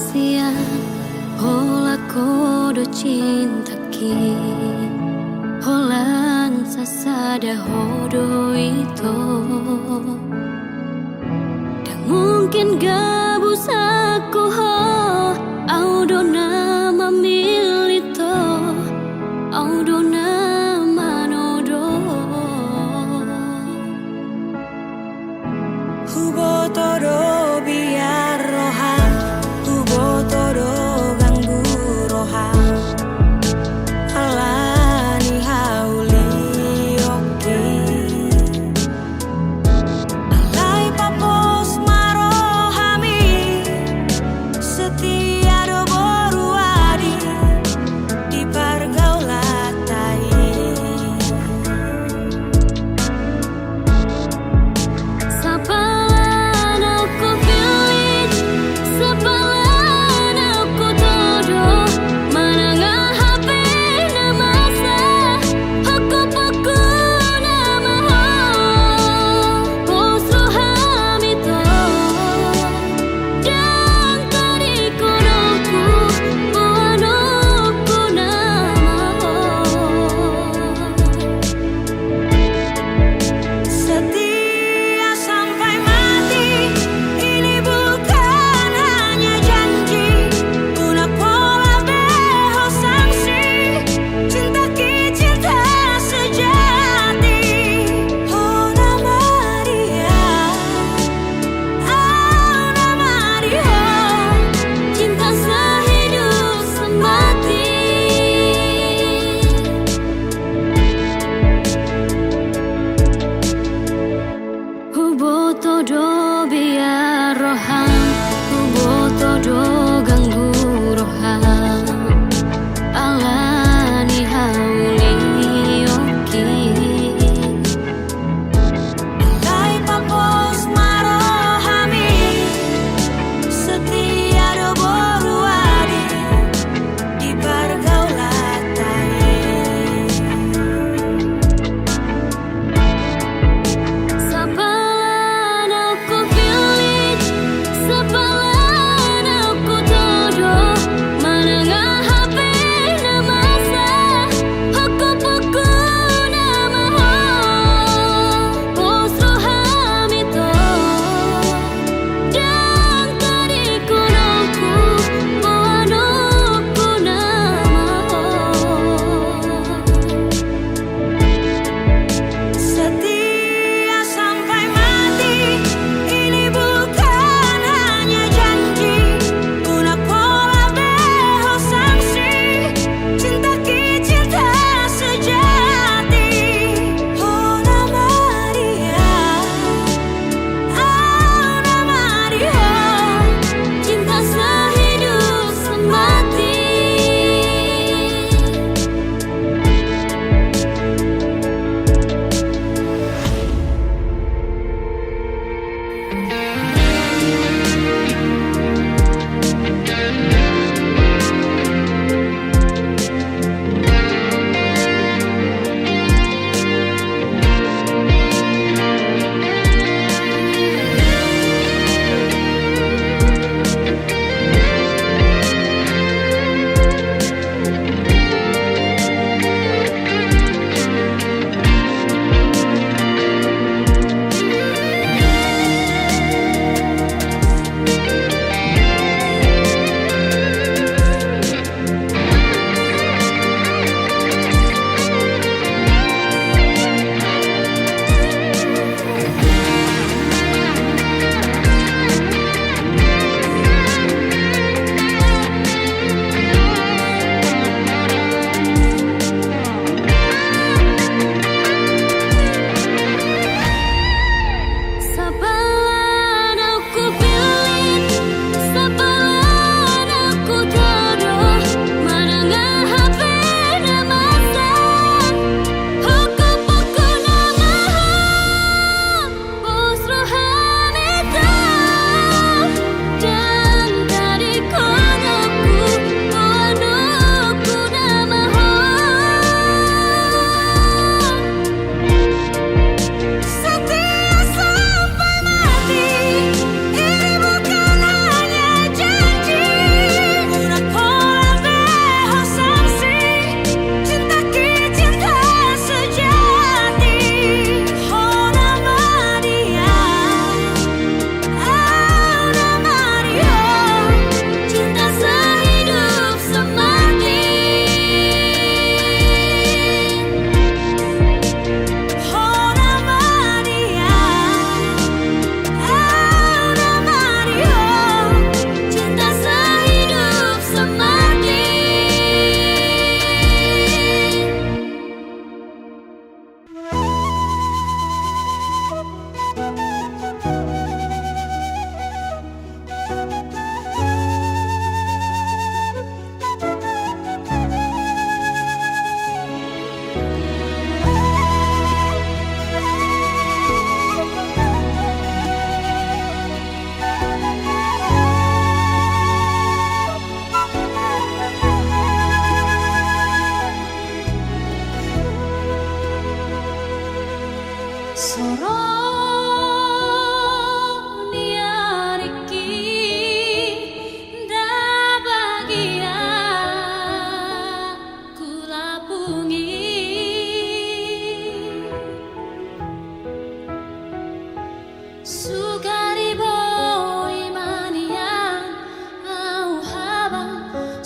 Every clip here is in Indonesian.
sian hola kodo cinta ki holan sasada hodo itu dan mungkin gabusaku ho audo nama milito audo nama nodo hubo todo biar roha hubo todo ganggu roha alani hauli oke alai papos marohami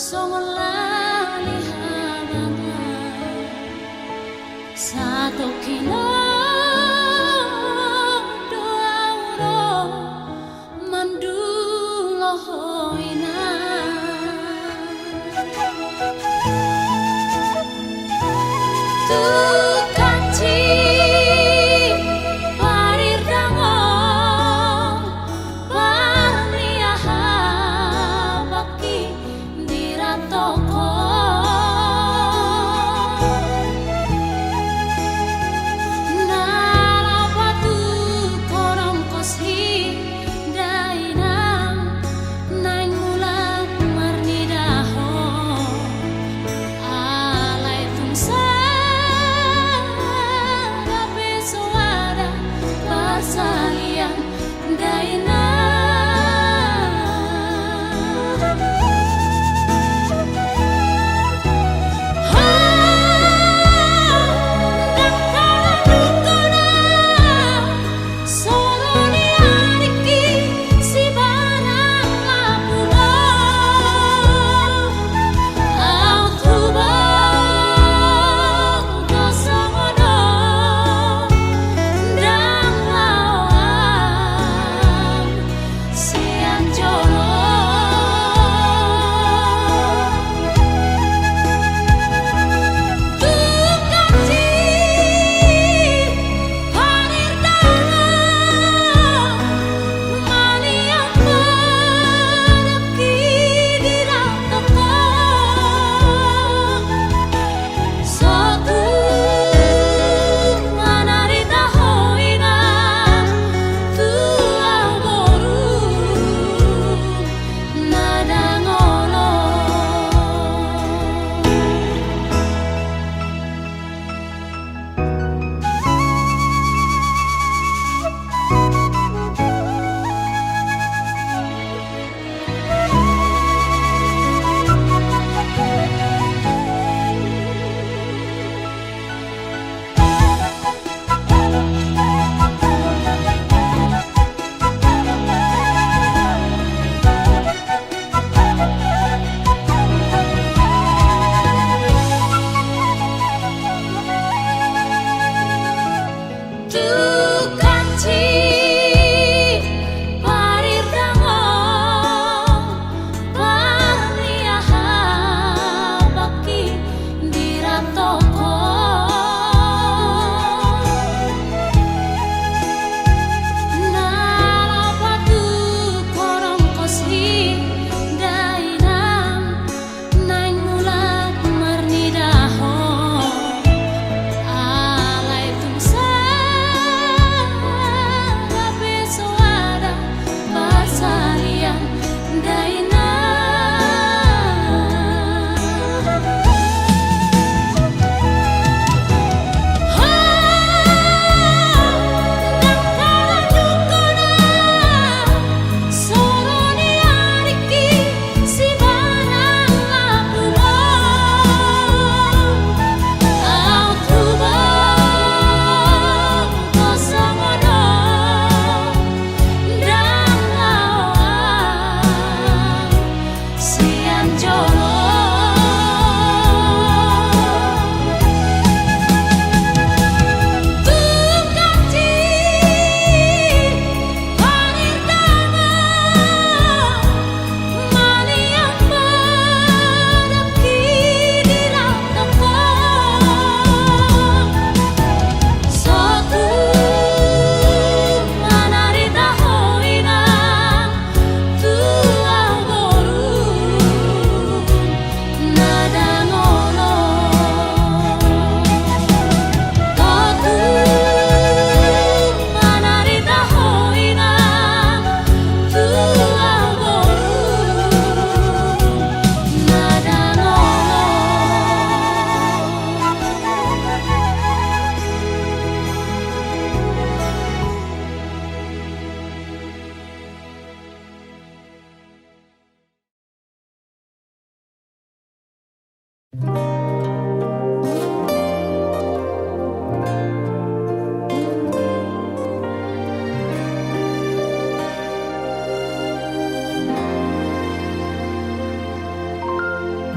Songolali habana Satu kino doauro Mandulo hoina Tukanci parirdango Parniaha baki diratoko Narapatu korom koshi dainam Naing mulak marnidaho Alay tungsa Rabe suara pasalian dainam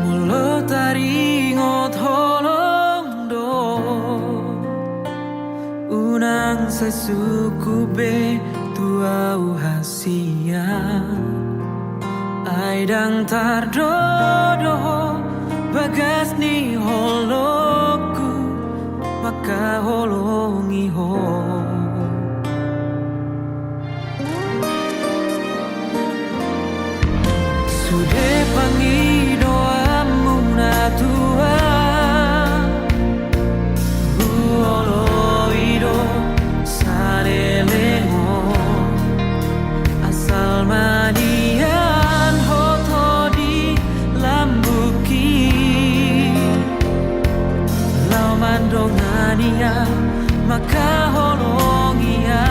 mulut taringot holong do unang sesuku be tuau hasia aidang tardodo bagas ni holoku maka holongi ho sude pangi doamu na tua uoloido sarelengo asal manian hoto di lambuki lau mandongania maka holongia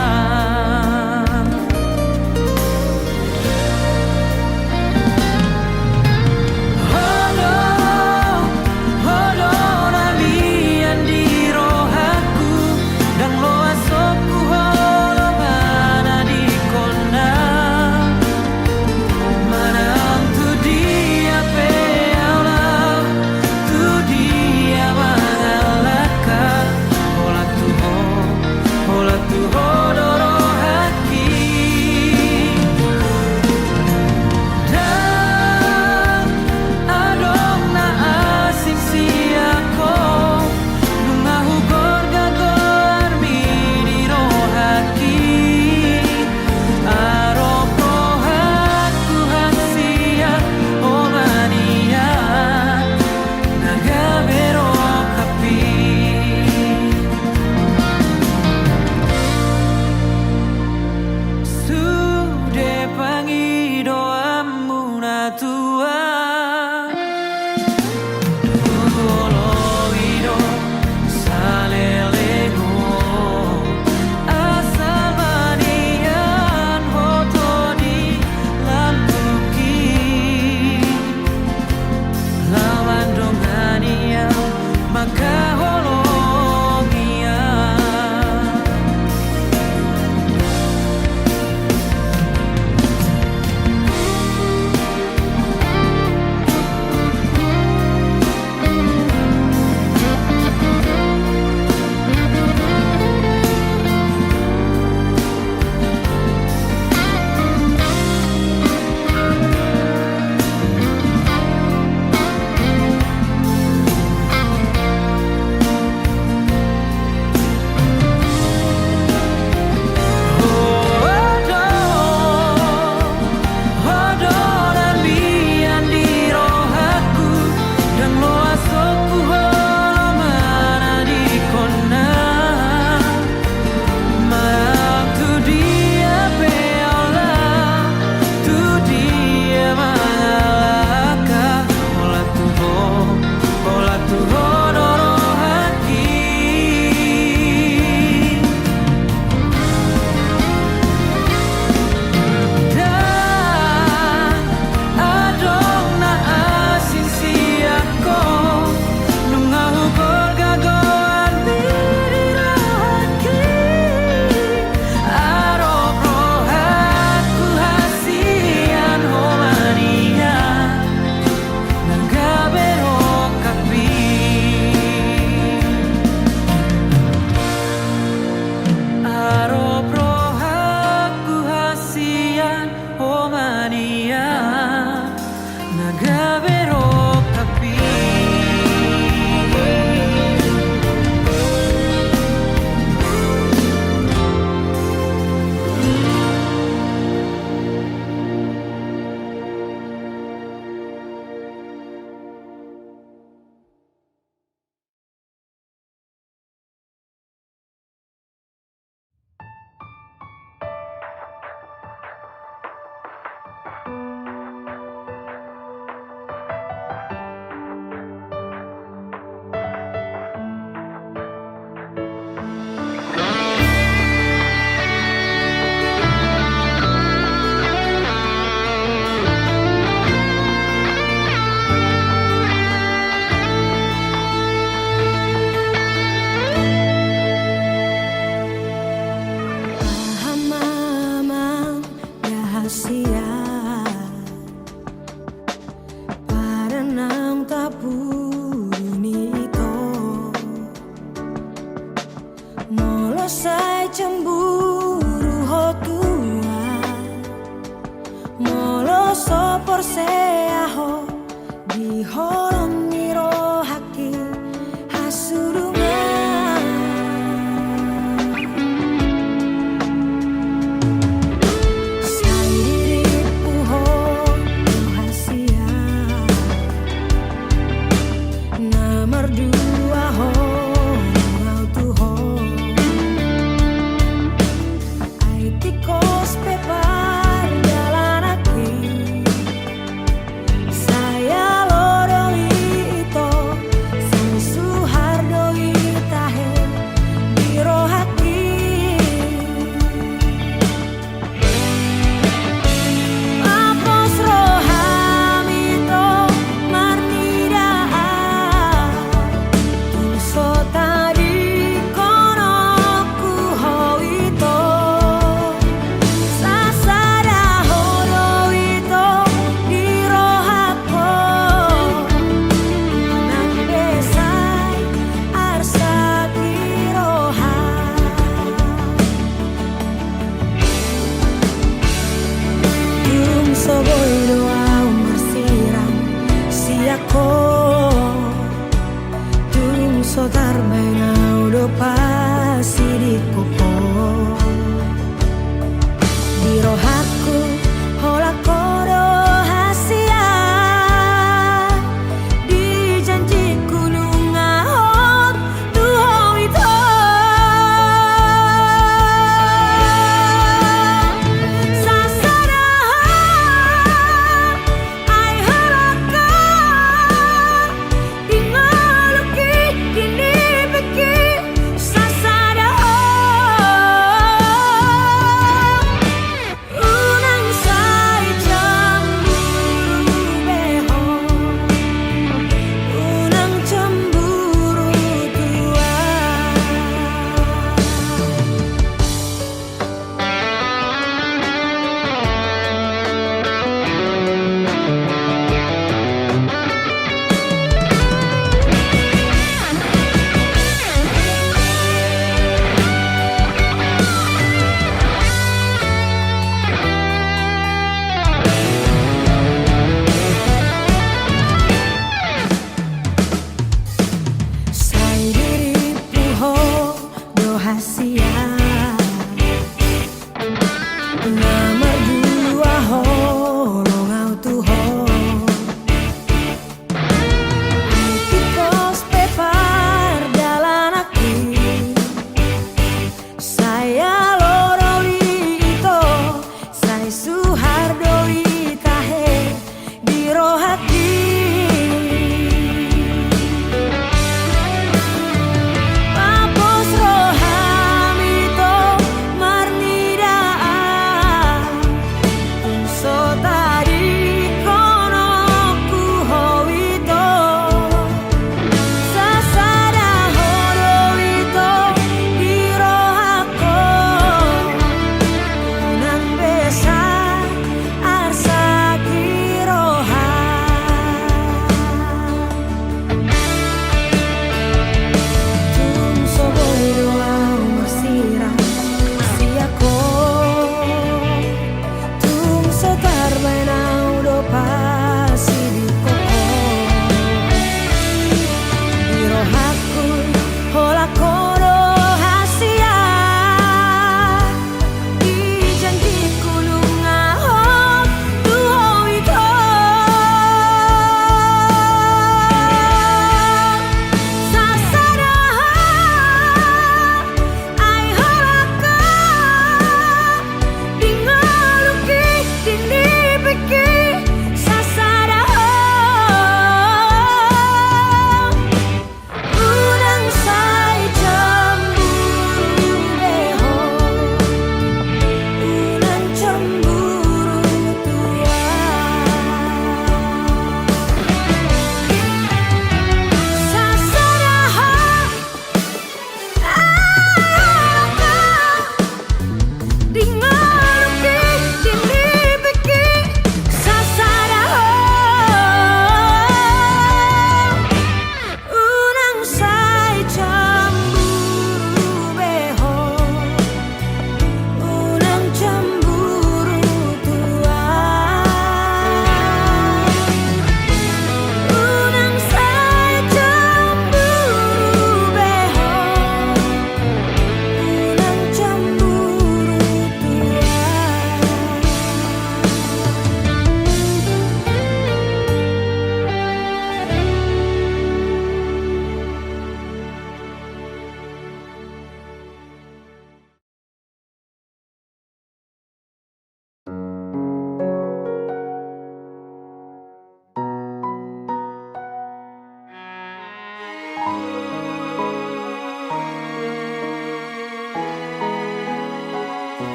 di holong miro haki hasurungan sairi puho rahasia nomor dua ho ngau tuho aitikos pepar jalan aki saya loroi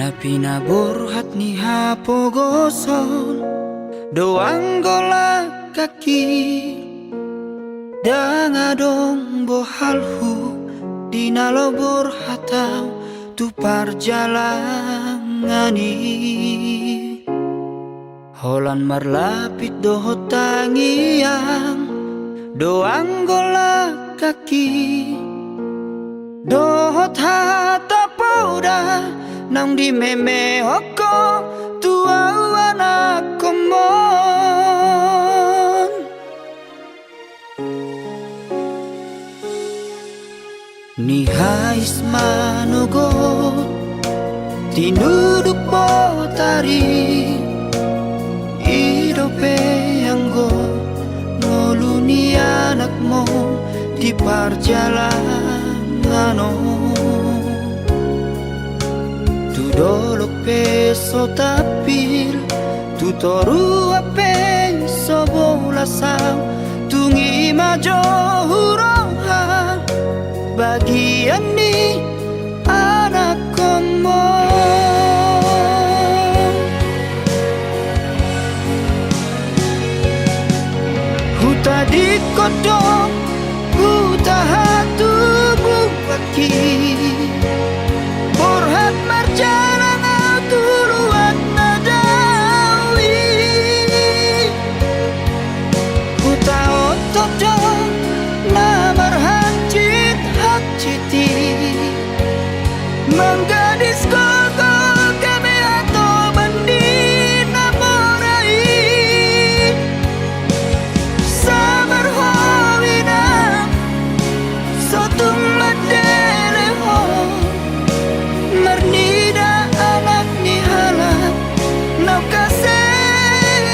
Napinabor hat ni hapogoson doang gola kaki dangadong bohalhu dinalobor hatau tu parjalangani holan marlapit doho tangiang doang gola kaki dohot hata pauda nang di meme hoko tua anak komon ni hais manogot tinuduk potari idope anggo noluni anakmu di perjalanan tu dolok peso tapil tu toru ape sobolasang tungi majo huroha bagian ni anak komo huta di kodong huta hatu bukaki borhat marjalan tuluat nadawi huta otodo namar hajit hajiti menggadis kogol kami atau bandi namorai sabar hawina sotung madeleho mernida anak ni halap nau kasei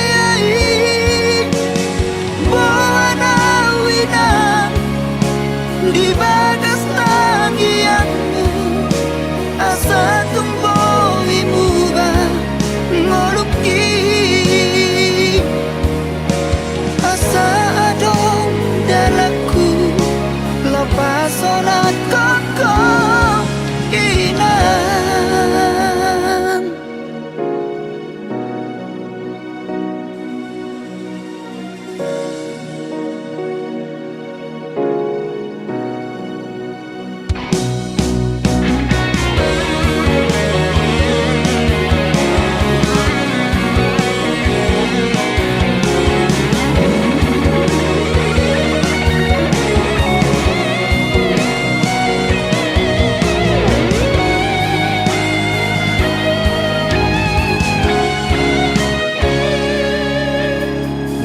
bawana wina di bagas tangianmu asa tumbowi muba ngoluki asa adong dalaku lepas sonat kokong inang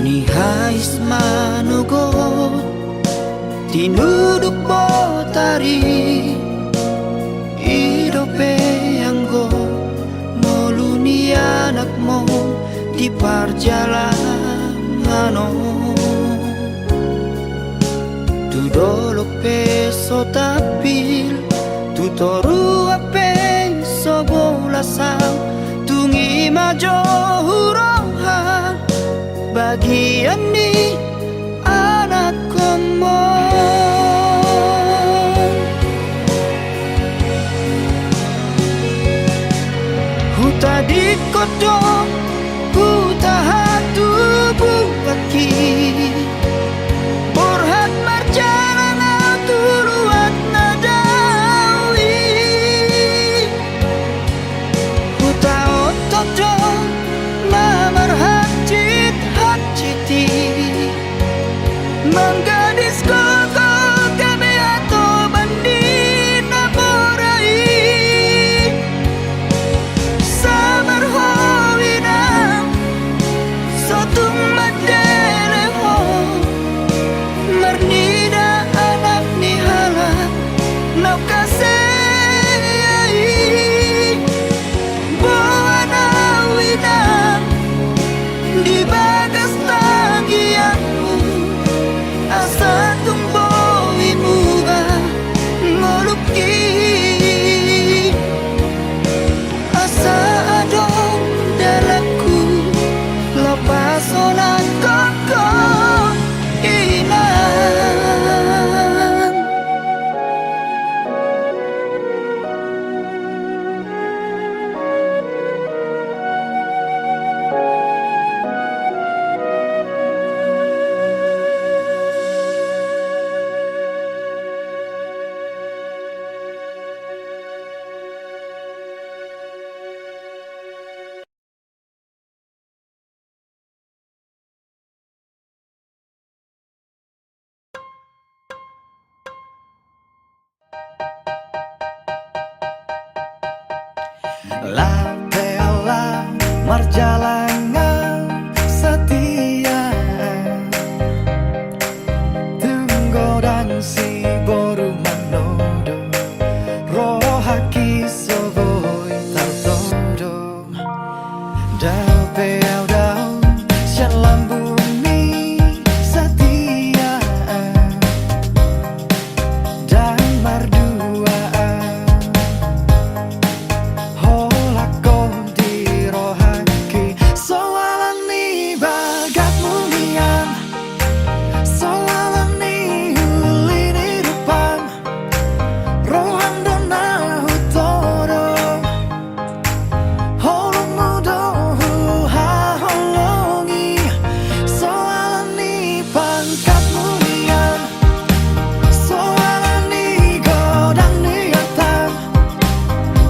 ni hais manugot tinuduk potari idope anggo moluni anakmu di perjalanan tu dolok peso tapil tu toru ape sobolasang tungi majo huroha bagian ni anak komo huta di kodong huta hatu bukaki borhat marjalan tuluat nadawi huta otodo namar hajit hajiti menggadis kogol kami atau bandi namorai sabar hawina sotung madeleho La bella marjalangan setia, tunggu dan si boru manodo, rohaki soboi tartodo. Dau peau dau sian lambumi setia, dan merduaan holako di rohaki. Soalan ni bagat munian, soalan ni huli di depan, rohan dona hutoro, holong mudo ha holongi. Soalan ni pangkat munian, soalan ni godang niatan,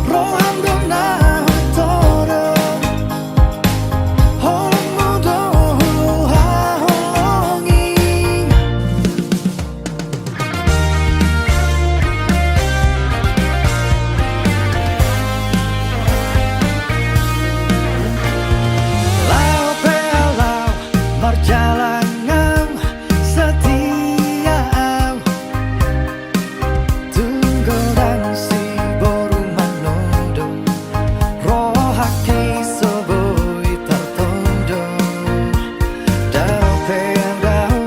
rohan dona hutoro, holong mudo ha holongi. Lau pelau marjalangan setia, tunggu dan si boru manodo, rohaki soboi tartodo. Dau peau dau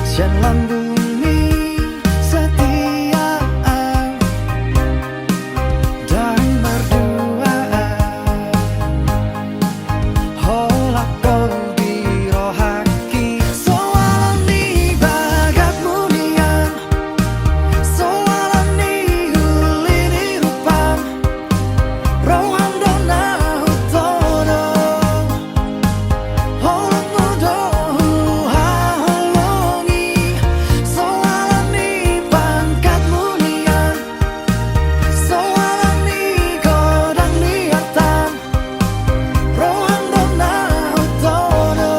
sian lambumi setia, dan merduaan holako di rohaki. Soalan ni bagat munian, soalan ni huli di depan, rohan dona hutoro, holong mudo ha holongi. Soalan ni pangkat munian, soalan ni godang niatan, rohan dona hutoro,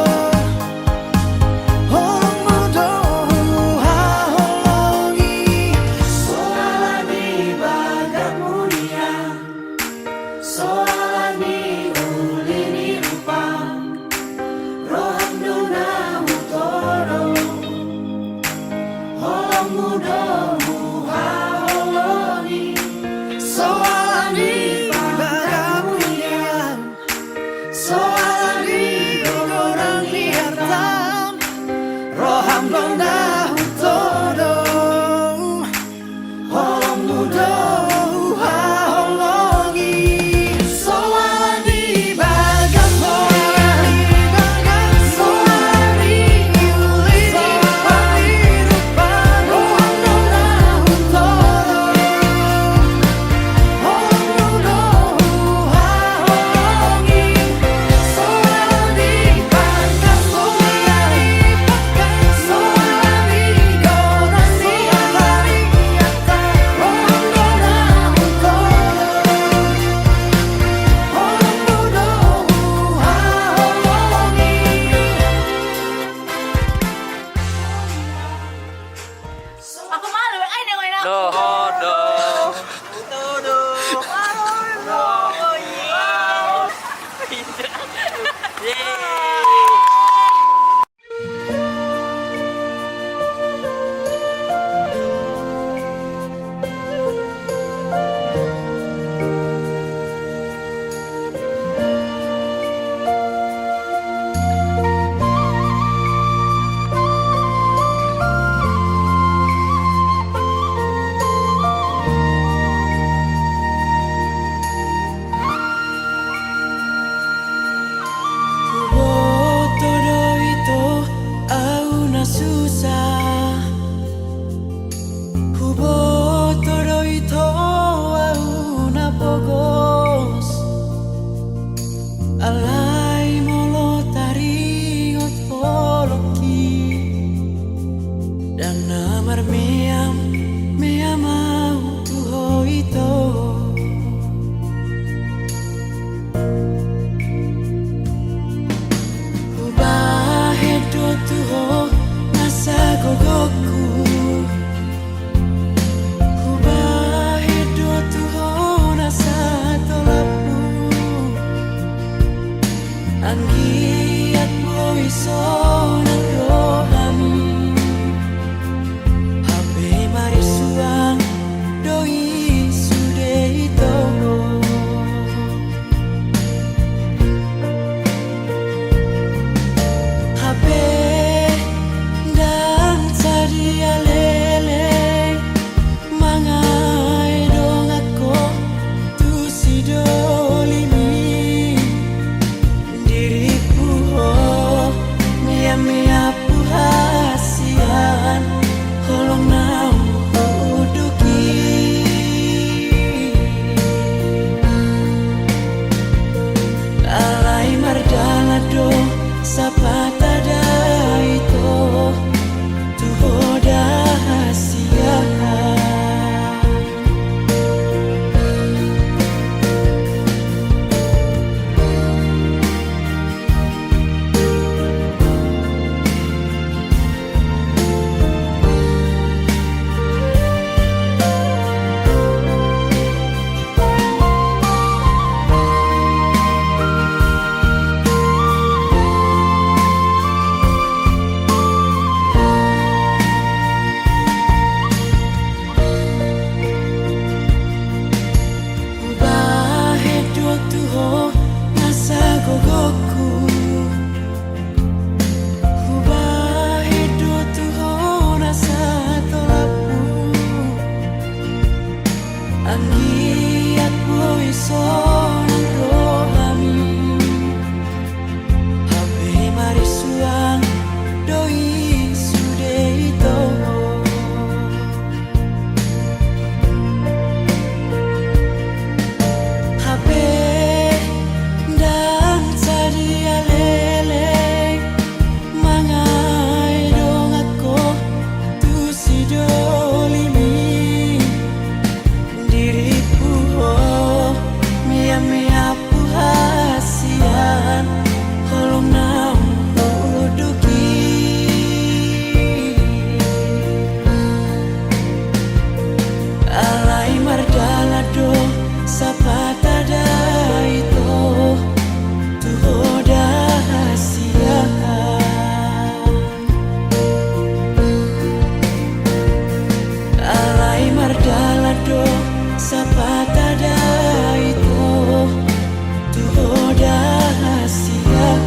holong mudo ha holongi. Soalan ni bagat munian, soalan ni huli di depan, rohan dona hutoro, holong mudo ha holongi. Soalan ni bagat munian, soalan ni godang niatan, rohan dona hutoro, holong mudo ha holongi. Soalan ni bagat munian, soalan ni huli di depan, rohan dona hutoro, holong mudo ha holongi. Soalan ni pangkat munian, soalan ni godang niatan, rohan dona hutoro, holong mudo ha holongi. Aku malu, ay nengokin aku. Todo itu auna susah, hubo todo itu auna pogos, alai molo taringot poloki, dan namar meam meamau tuho itu. Ubahedo tuho nasa gogoku, ubahedo tuho nasa tolapmu. Anggiat boiso nang rohami Habe mari suang doi sudei toho Habe dan sadia lele mangai dong ako tu si dolimi diriku oh mia pu hasian holong nau uduki alai mardalado sapata daito tu hoda hasian Anggiat boiso nang rohami Habe mari suang doi sudei toho Habe dan sadia lele mangai dong ako tu si dolimi diriku oh mia pu hasian holong nau uduki alai mardalado sapata daito tu hoda hasian alai mardalado sapata daito tu hoda hasian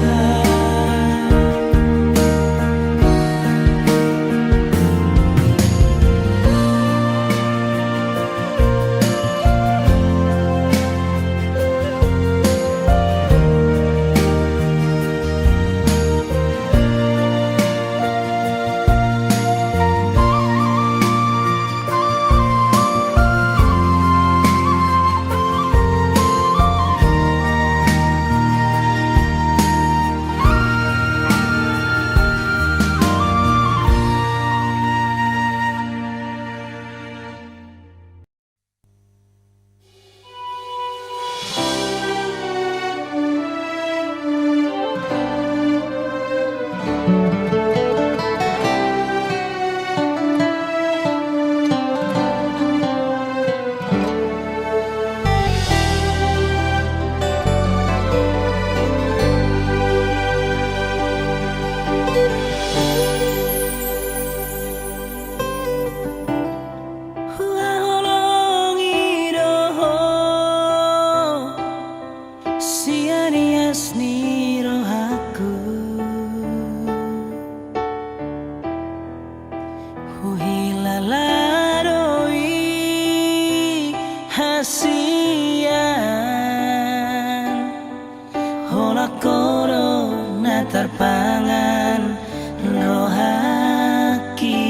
terpangan rohaki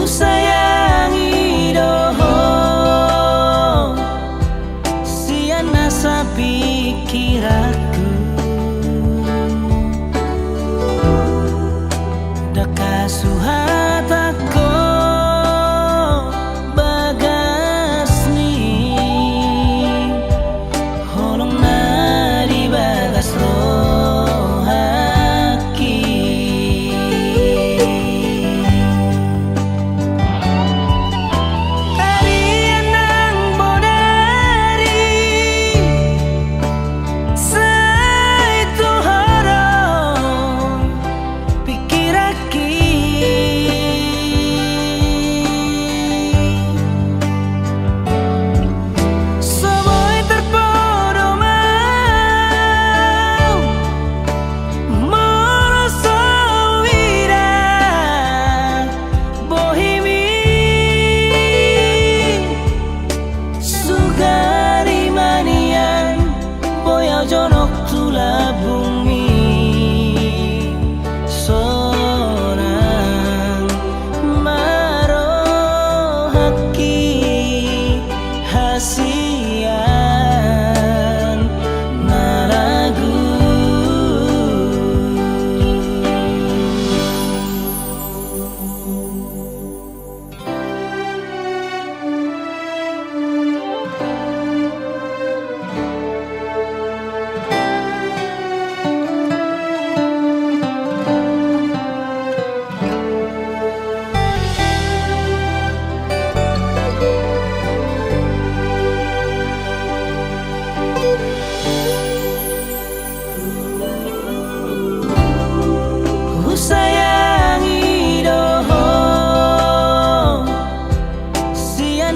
sayangi doho sian asa pikiraku daka suhatako bagasni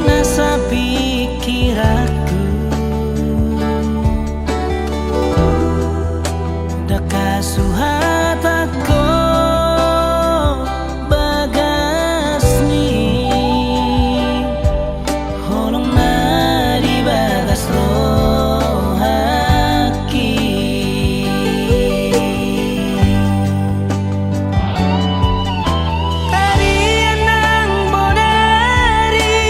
nasa pikiranku. Dakasuhat ako bagas ni holong na di bagas rohaki. Karian ng bodari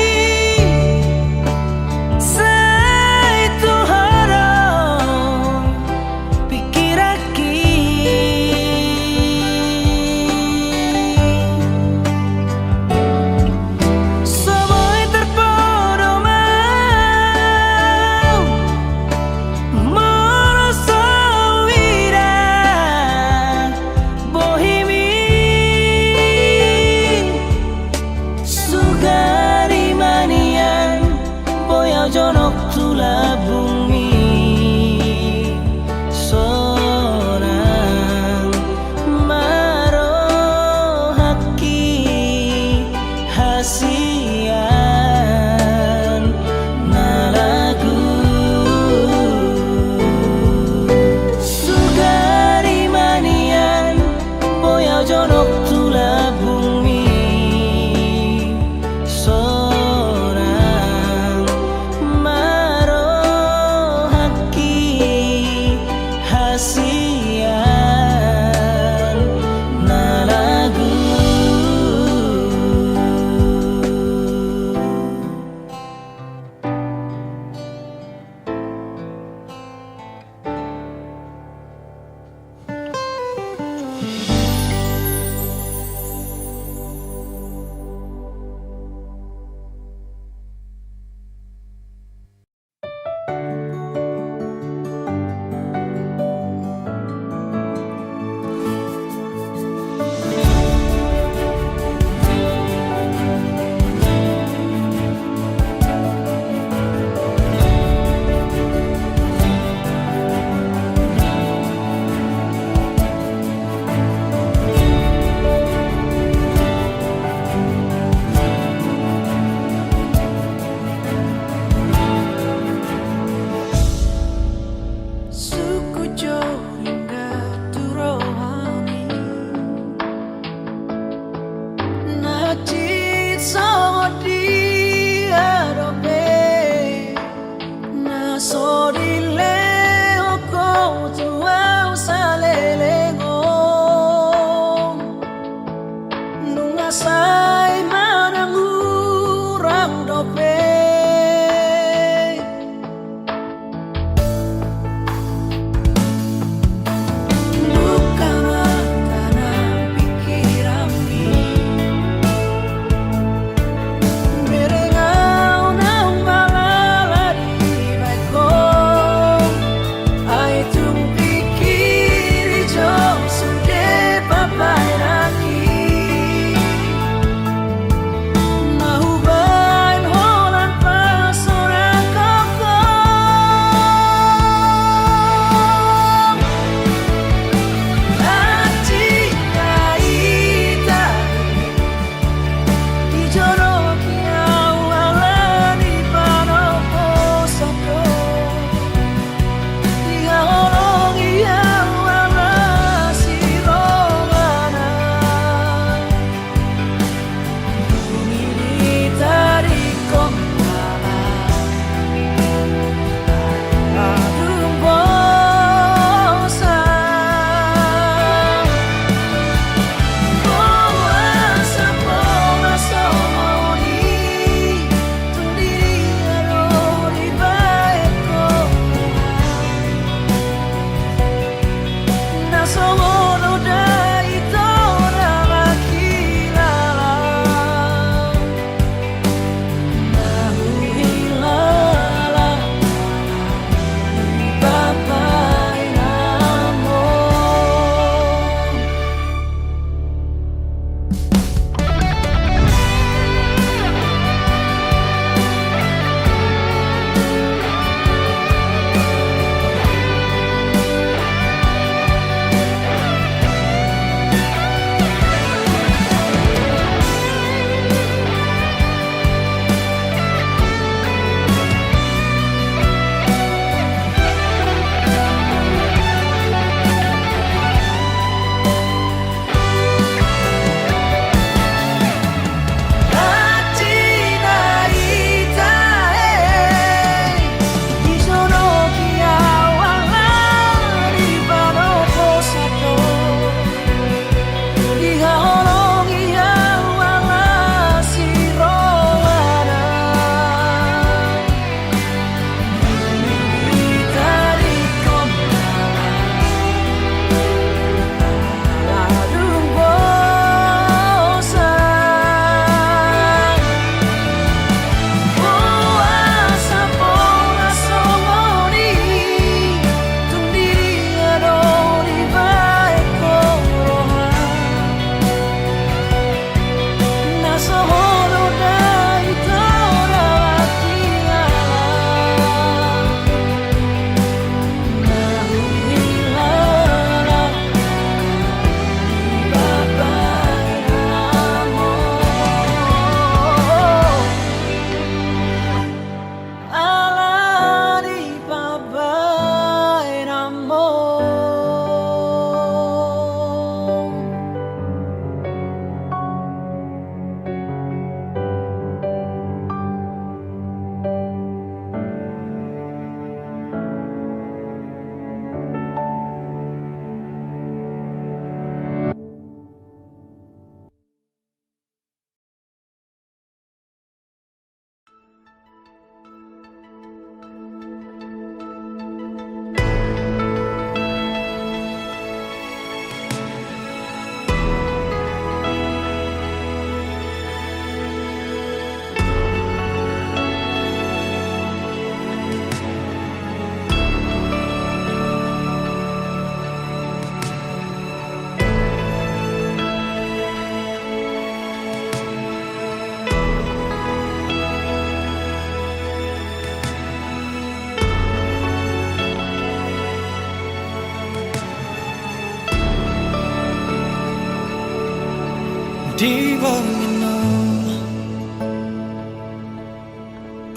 di bangino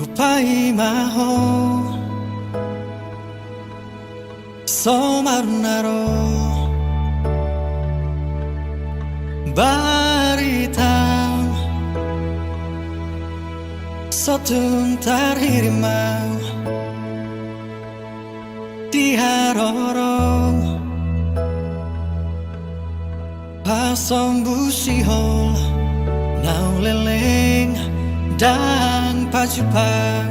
upai maho somarnaro baritau sotun tarhirimau di harorong pasong busihol nau leleng dan pacupang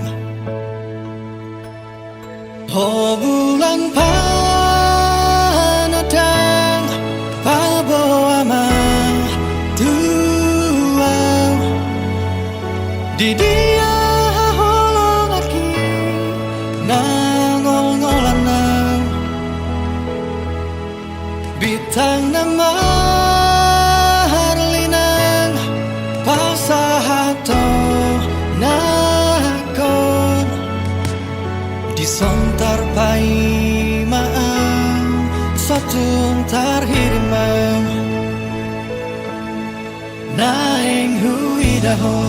oh bulan panadang paboama tuang di dia holong aki nangol-ngolanang bitang nama harlinang pasahato nakon disontar pai maang sotun tarhirimang naeng huidaho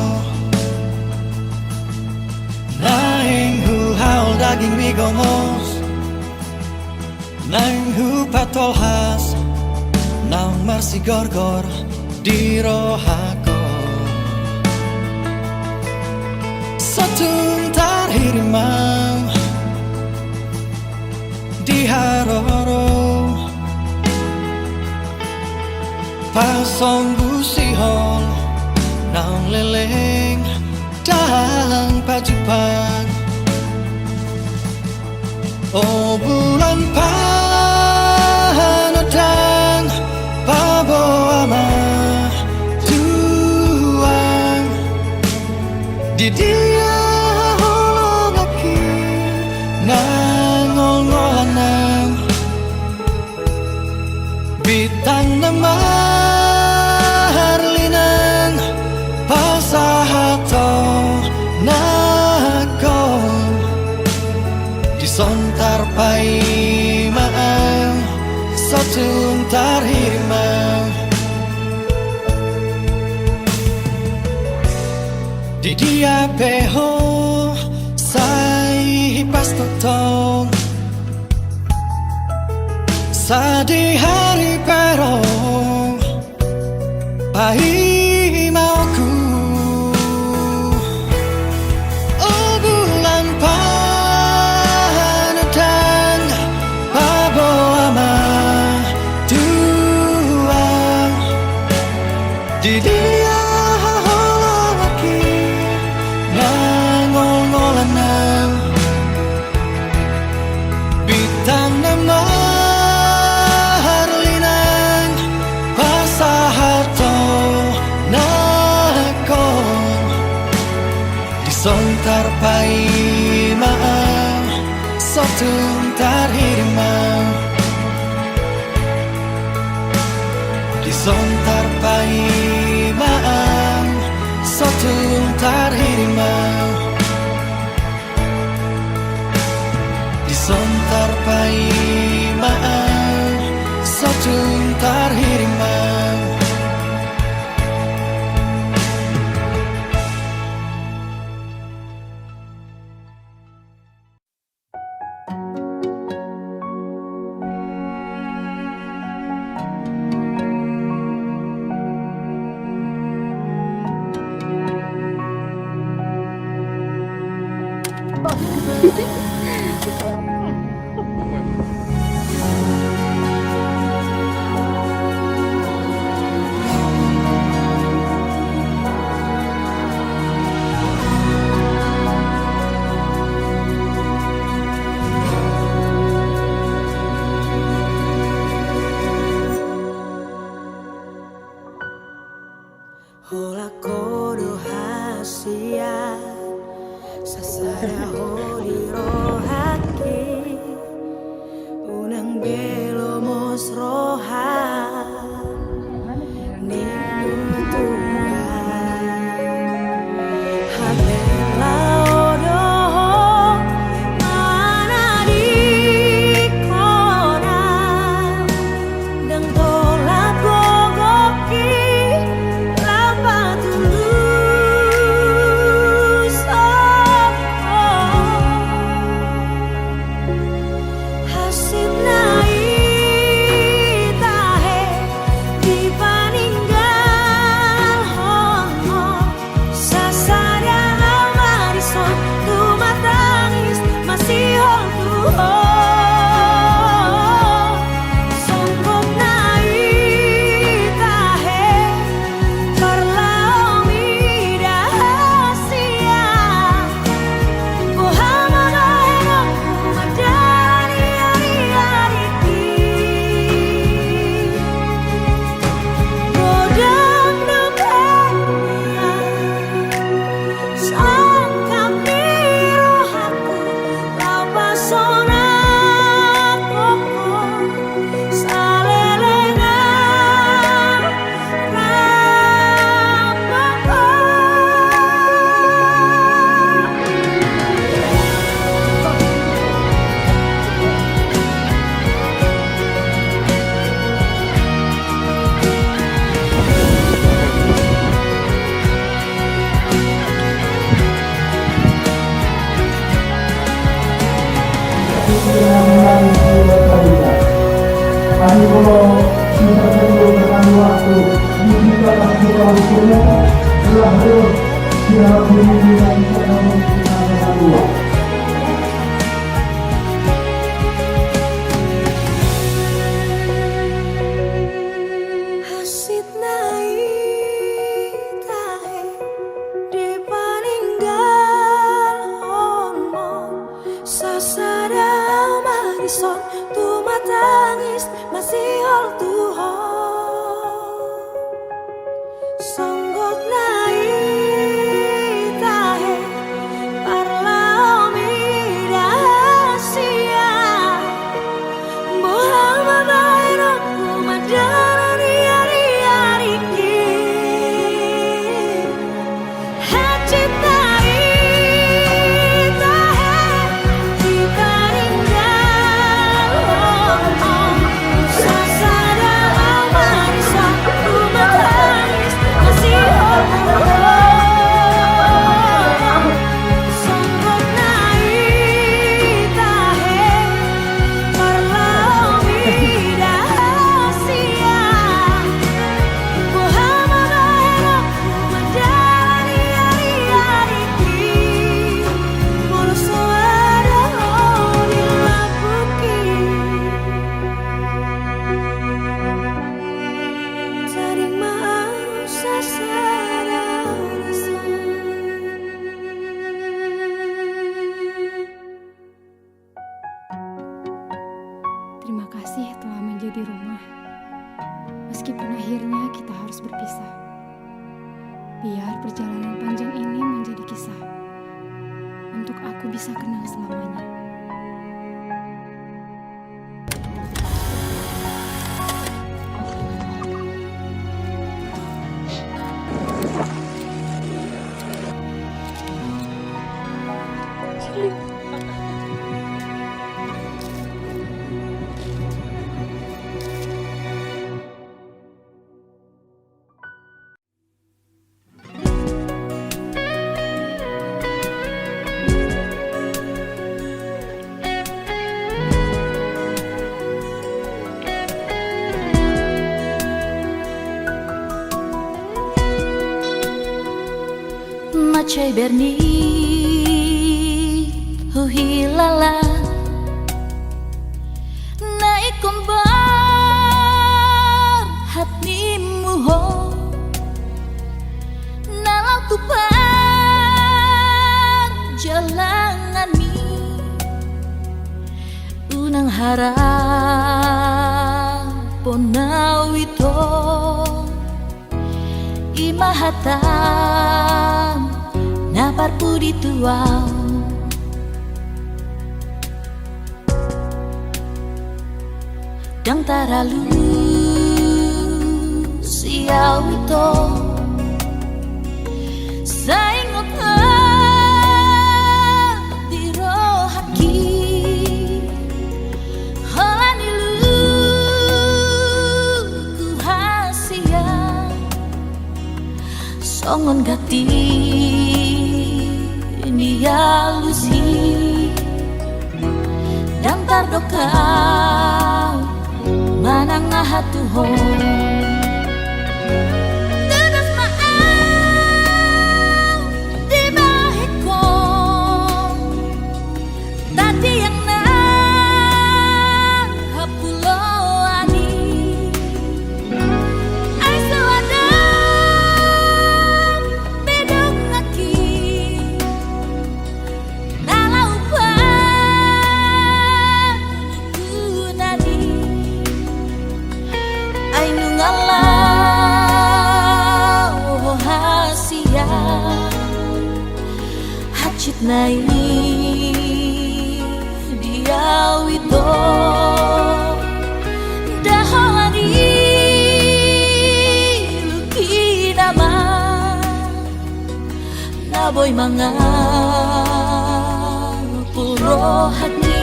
naeng hu haul daging migomos naeng hu patolhas naung marsi gorgor di rohako sotun tarhirimang di haroro pasong busihol naung leleng dan pacupang oh bulan panadang paboama tuang di dia holong aki nangol-ngolanang bitang nama harlinang pasahato nakon disontar pai maang sotun tarhirimang di dia peho sai pastotong sadi hari perong pai mauku oh bulan panadang paboama tuang di dia holong aki nangol-ngolanang bitang nama harlinang pasahato nakon disontar pai maang sotun tarhirimang disontar pai maang sotun tarhirimang disontar pai maang sotun tarhirimang Hola kodo hasia sasara holi rohake unang belo mos roha nimutua habela odo mana di kona dang tolak gogoki Kami mohon bisa tunggu berkali waktu dibuka buka waktunya telah terus siap berdiri dan ekonomi kita berdua. Hasit naik tahe di paninggal ono sasada marison tu matangis masih hol tuho songgot naik tahe parla omida sia Muhammad airaku madara di hati Terima kasih telah menjadi rumah. Meskipun akhirnya kita harus berpisah. Biar perjalanan panjang ini menjadi kisah. Untuk aku bisa kenal selamanya. Macai berni hilala naik kombar hatimu ho nalau tupang jalangan mi unang harap ponawito imahatam napar pudi tuau dang taralu siau ito saingot di rohaki halanilu ku hasia songon gati nialusi dan tardokau manang ahatuhon terus maaf di bahiko tadi yang nang hapuloani ay sawadang bedong aki hacit nai dia wito dahari luki nama naboy mga puro hati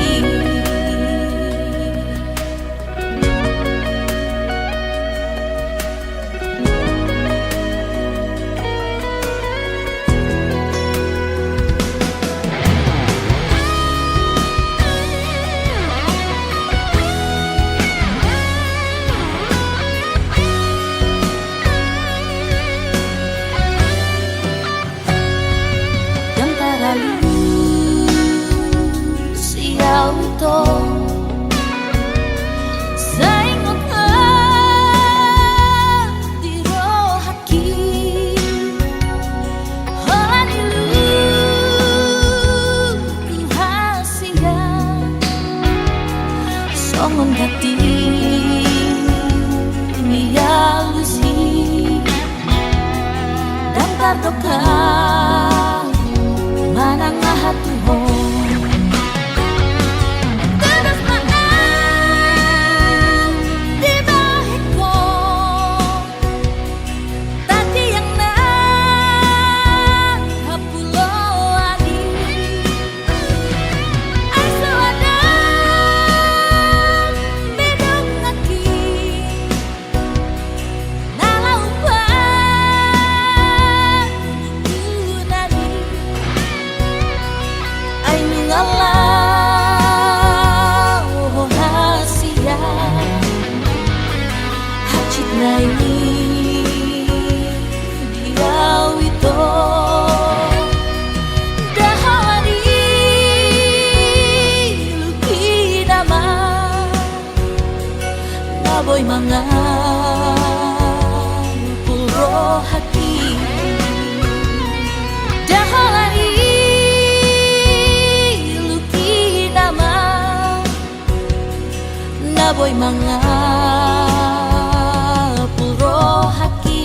to saingot di rohaki hanilu rahasia songon hati nialusi dan tardoka manangah hatuhon boy mga puro hati dahari luki nama na boy mga puro hati.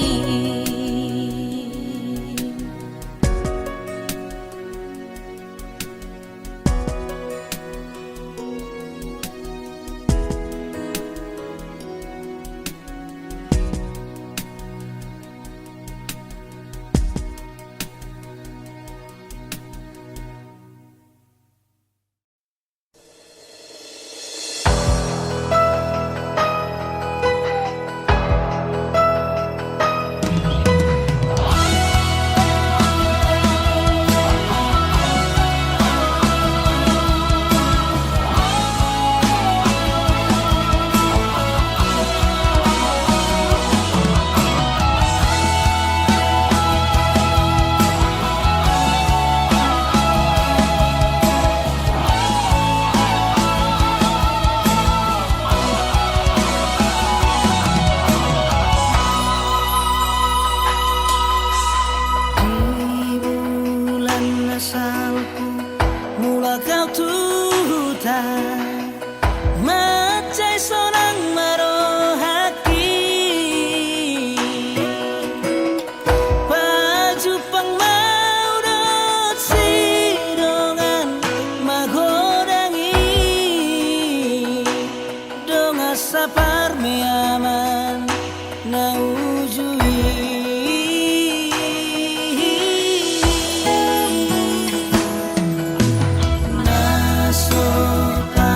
Mula kau tuta macai sonang marohaki pajupang maudot sidongan magodangi donga sapar meaman na ujui nasoka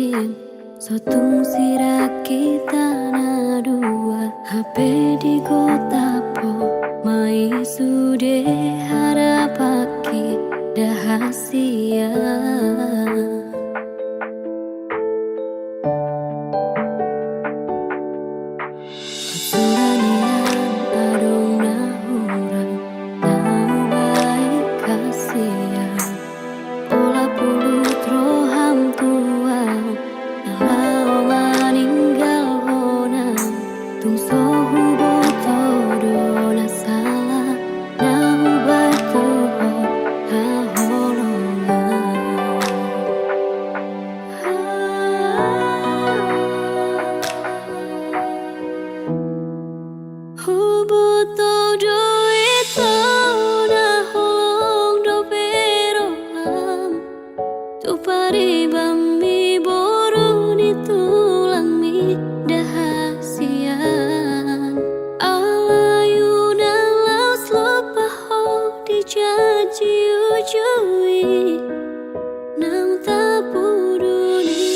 Kim Sotung sira kita na dua HP di kota po Mai sude harapaki dahasia Suranian adong na hurang na baik kasihan Pola puluh troham tuau Nalau maninggal honam Tung sohu botodo na salah Nahu baik tuho ha holongan Hubuto doito na holong do peroham Tu paribami boru ni tulang mi dahasian Alayuna laus lupaho dijanji ujui Nang tapuduni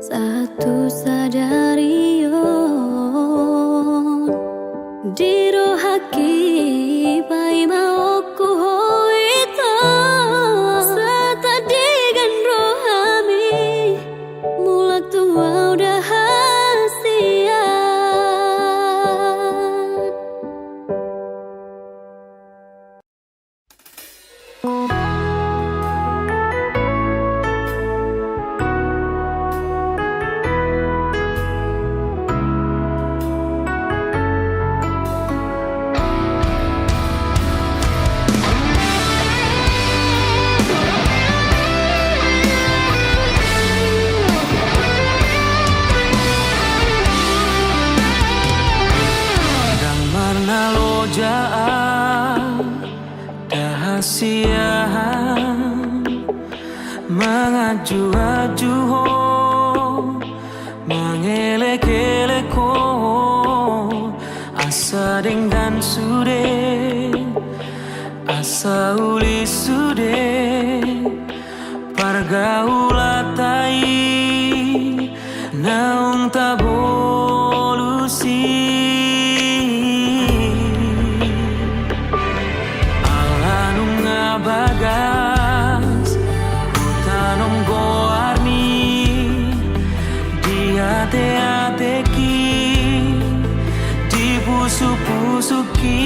Satu sadarion Diro haki pai mauku hoito Satadigan rohami Mulak tua udah hasian Mengaju-aju ho Mengelek-elek ho Asa deng dan sude Asa uli sude Pargaulatai Naung tabolusi supusuki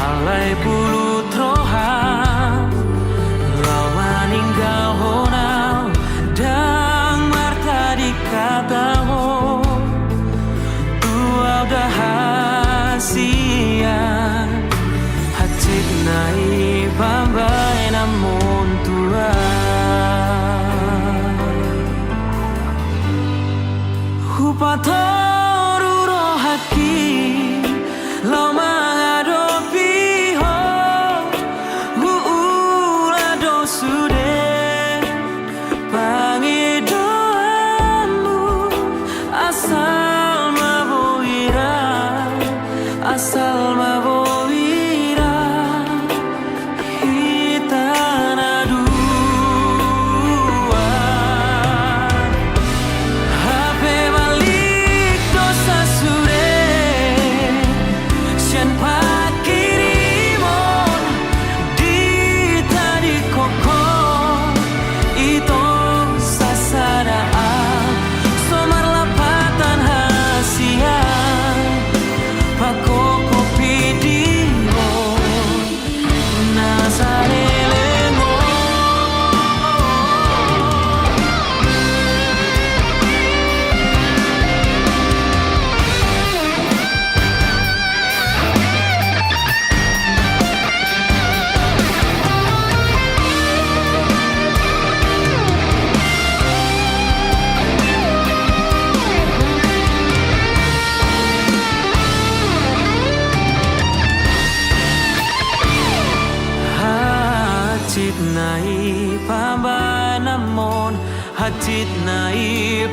alai bulu troha lawan ninggal honau dang marta dikataho tua udah hasia hacik nai bambai namun tua hupatoru rohaki lo mengadopi ho uula dosude pangidoamu asal maboira hitana dua hape balik dosa sure sian pakirimon di tadi koko itu sasadaan somar lapatan hasian pakoko pidio nasarelengo hacit nai pambai namon hacit nai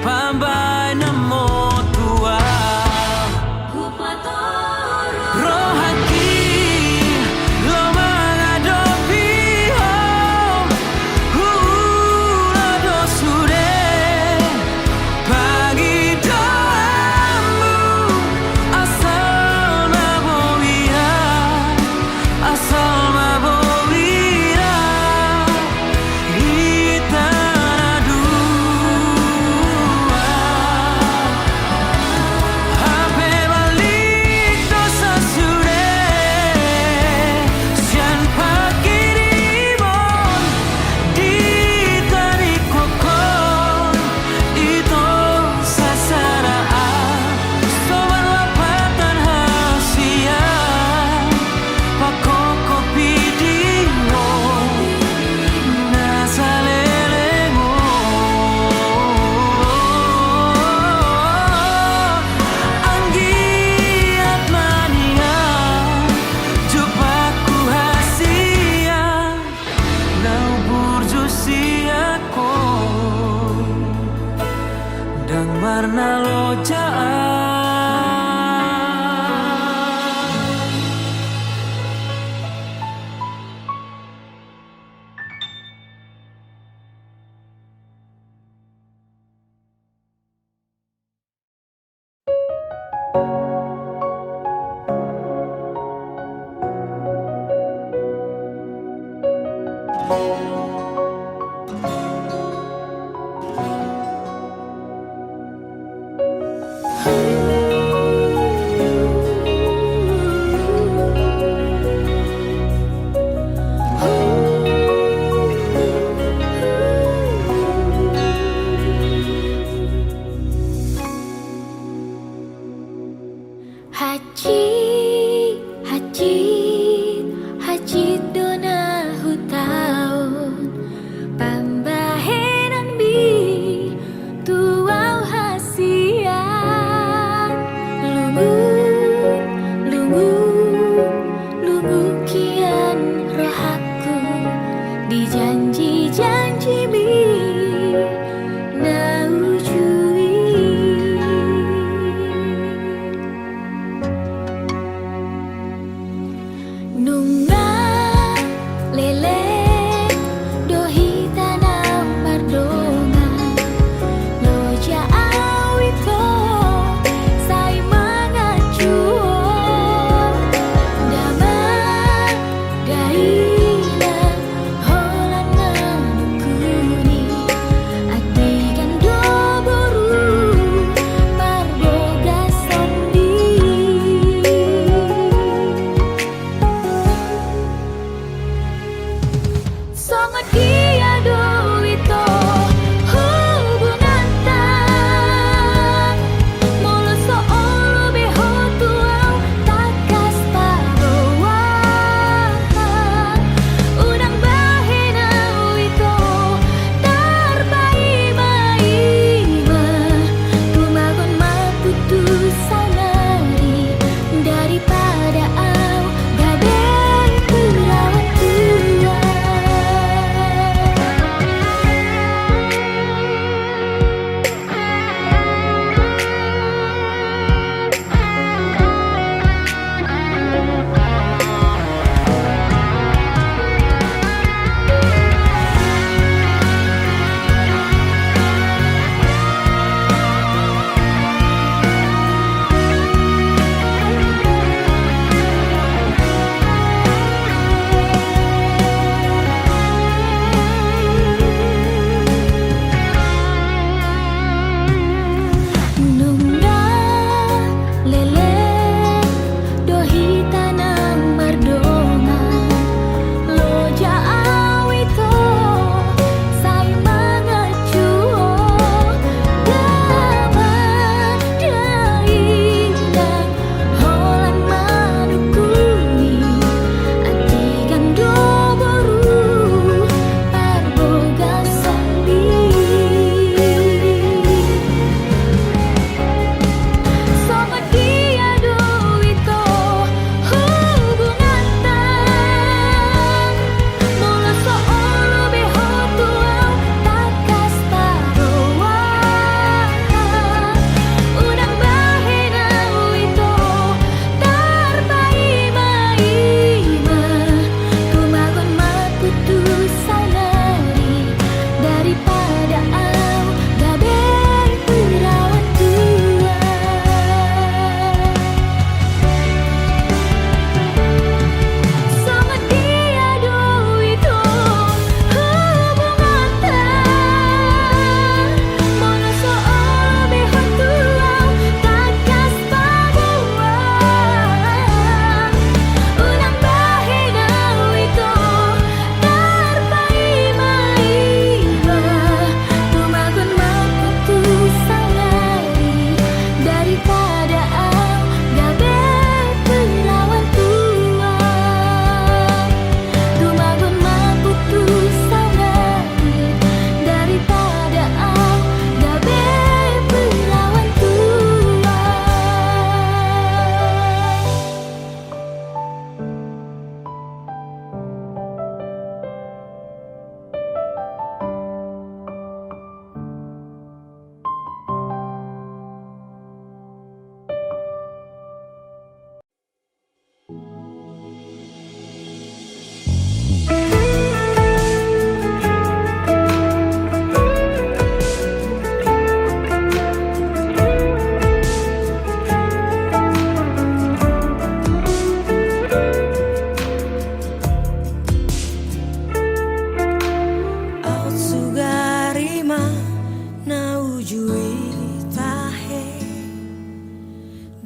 pambai namon tua rohaki lo mengadopi ho hula dosude pagi doamu asal mabowira hitana dua hape balik dosa sure sian pakirimon di tarik kokon itu sasaraan sobat lapatan hasian pakoko pidio nasalengo anggiat mania jupaku hasia nau burjusiako dang marna lojaan Hacit dona hutaun pambahenan bi tuau hasian lungu kian rohaku dijanji-janji bi naujui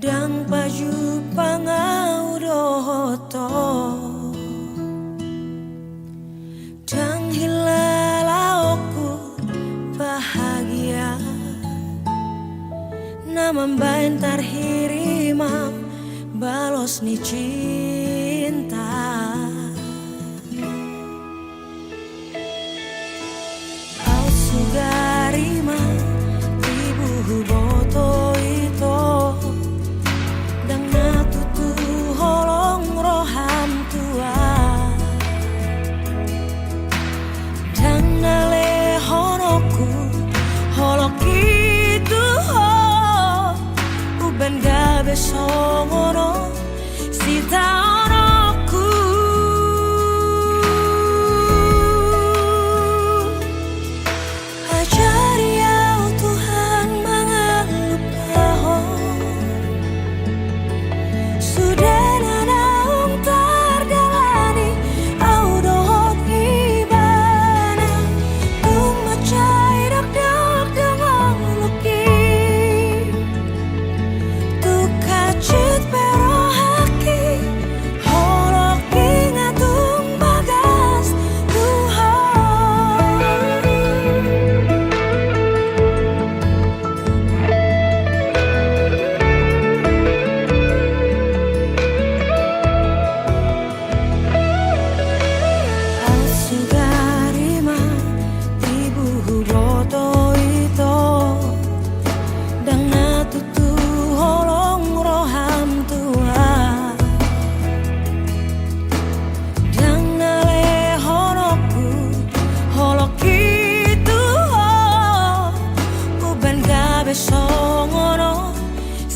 dang baju pangau dohoto dang hilalaoku bahagia nama bain tarhirima balos ni cinta au sugarima ibu boto itu dang natutu holong roham tua dang nale honoku holok itu ho uben gabe songono sita onoku ajari au Tuhan mangan lupaho sudah nanaung tardalani au dohot ibana tung macai dak dak dengan luki tu kacit perohaki holok ingatung bagas Tuhan au sugarima ibu boto itu dang natutu holong roham tua dang nale honoku holok itu uben gabe songono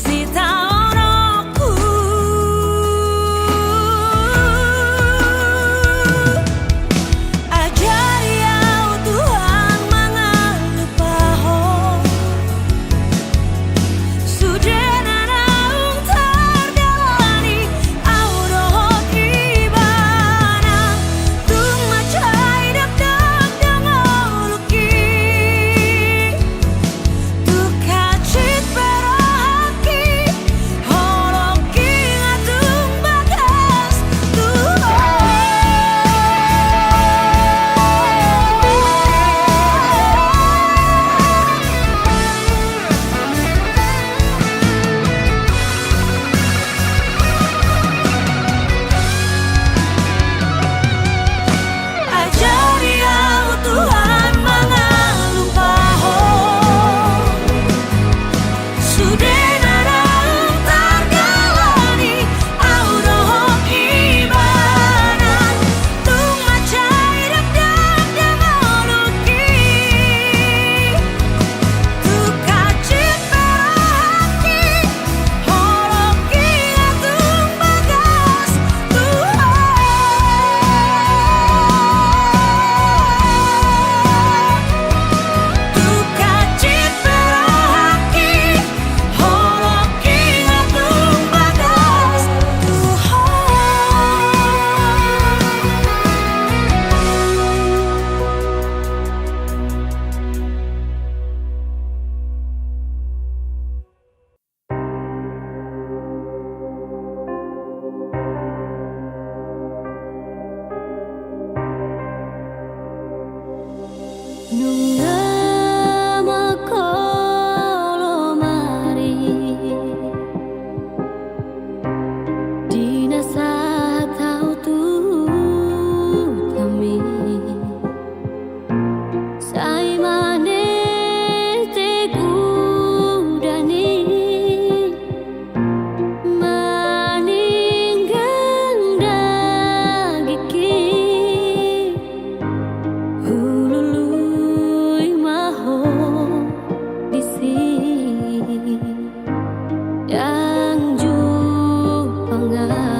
sita onoku ajari au Tuhan mangan lupaho sudah nanaung tardalani au dohot ibana tung macai dak dak dengan luki tu kacit perohaki holok ingatung bagas ajari au Tuhan mangan lupaho sudah nanaung tardalani au dohot ibana tung macai dak dak dengan luki tu kacit perohaki holok ingatung bagas tu kacit perohaki holok ingatung bagas Nunga makolo mari Dina saat tau tu kami Sai mane te gudani Maninggang dagiki Hulului maho disi Yang ju pangan